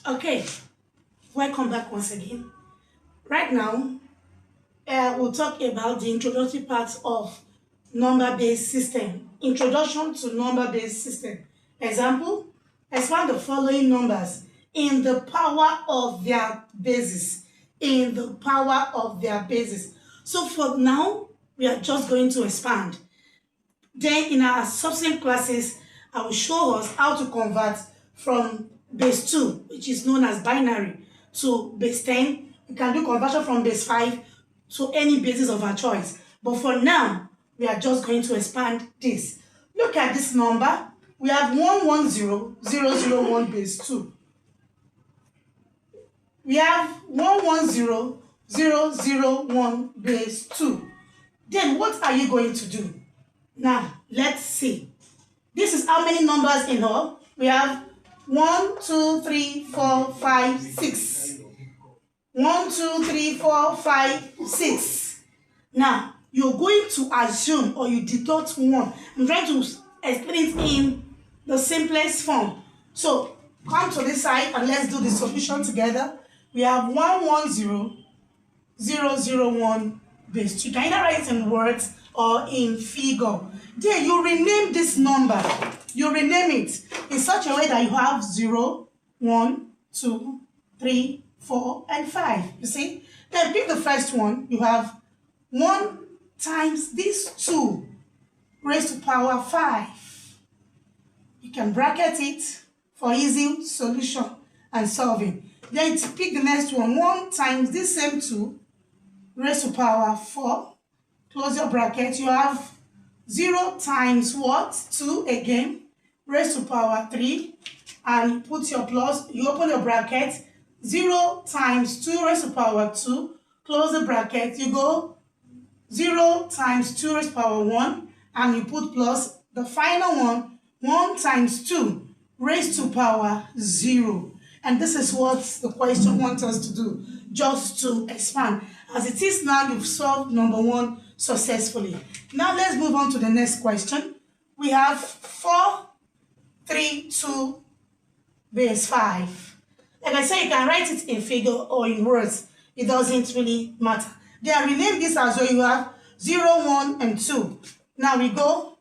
Okay, welcome back once again. Right now, we'll talk about the introductory parts of number-based system. Introduction to number-based system. Example, expand the following numbers in the power of their bases. In the power of their bases. So for now, we are just going to expand. Then in our subsequent classes, I will show us how to convert from base 2, which is known as binary, to base 10. We can do conversion from base 5 to any basis of our choice. But for now, we are just going to expand this. Look at this number. We have 110001 base 2. We have 110001 base 2. Then what are you going to do? Now, let's see. This is how many numbers in all? We have 1, 2, 3, 4, 5, 6. 1, 2, 3, 4, 5, 6. Now, you're going to assume or you deduct 1. I'm trying to explain it in the simplest form. So, come to this side and let's do the solution together. We have 110001 base 2. You can either write it in words or in figure. Then you rename this number. You rename it in such a way that you have 0, 1, 2, 3, 4, and 5. You see? Then pick the first one. You have 1 times this 2 raised to power 5. You can bracket it for easy solution and solving. Then pick the next one. 1 times this same 2 raised to power 4. Close your bracket. You have 0 times what? 2 again. Raised to power 3. And put your plus. You open your bracket. 0 times 2 raised to power 2. Close the bracket. You go 0 times 2 raised to power 1. And you put plus. The final one. 1 times 2 raised to power 0. And this is what the question wants us to do. Just to expand. As it is now, you've solved number 1 successfully. Now let's move on to the next question. We have 432 base 5. Like I said, you can write it in figure or in words. It doesn't really matter. Then rename this as well. You have 0, 1, and 2. Now we go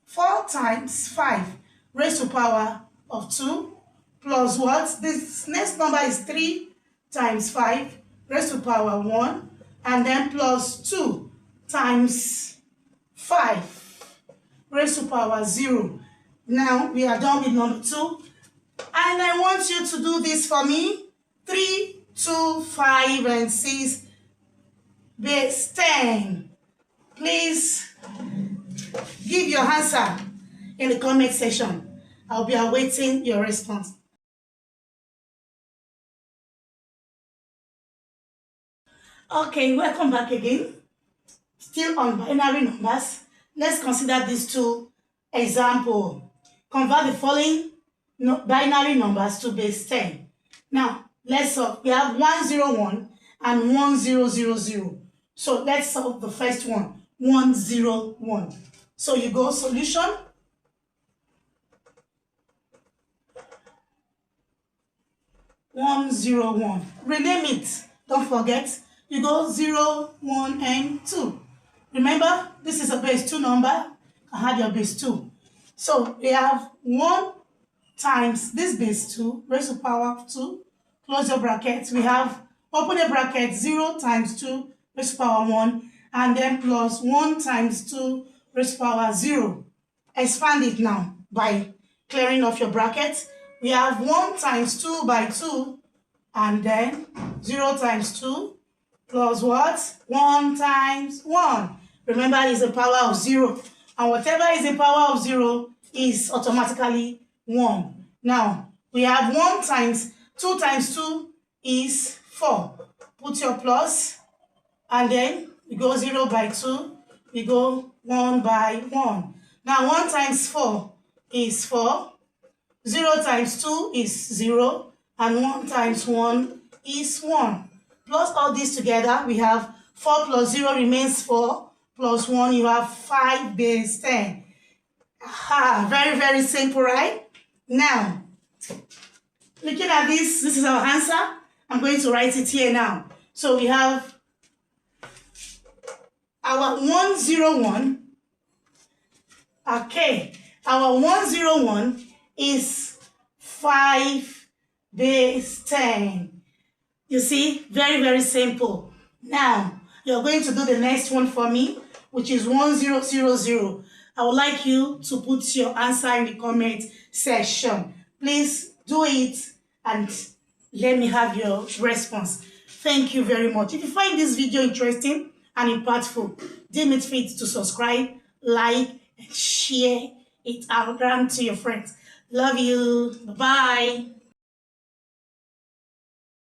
4 times 5 raised to power of 2 plus what? This next number is 3 times 5 raised to power 1 and then plus 2 times 5 raised to power 0. Now we are done with number 2 and I want you to do this for me. 3, 2, 5 and 6 base 10. Please give your answer in the comment section. I'll be awaiting your response. Okay, welcome back again. Still on binary numbers. Let's consider these two examples. Convert the following binary numbers to base 10. Now, let's solve. We have 101 and 1000. So let's solve the first one, 101. So you go solution. (101). Rename it. Don't forget. You go 0, 1, and 2. Remember, this is a base 2 number. I had your base 2. So we have 1 times this base 2 raised to power of 2. Close your bracket. We have, open a bracket, 0 times 2 raised to power 1. And then plus 1 times 2 raised to power 0. Expand it now by clearing off your bracket. We have 1 times 2 by 2. And then 0 times 2. Plus what? 1 times 1. Remember, it's the power of 0. And whatever is the power of 0 is automatically 1. Now, we have 1 times 2 times 2 is 4. Put your plus. And then we go 0 by 2. We go 1 by 1. Now, 1 times 4 is 4. 0 times 2 is 0. And 1 times 1 is 1. Plus all this together, we have 4 plus 0 remains 4, plus 1, you have 5 base 10. Aha, very, very simple, right? Now, looking at this is our answer. I'm going to write it here now. So we have our 101. Okay, our 101 is 5 base 10. You see, very, very simple. Now, you're going to do the next one for me, which is 1000. I would like you to put your answer in the comment section. Please do it and let me have your response. Thank you very much. If you find this video interesting and impactful, deem it fit to subscribe, like, and share it around to your friends. Love you. Bye-bye.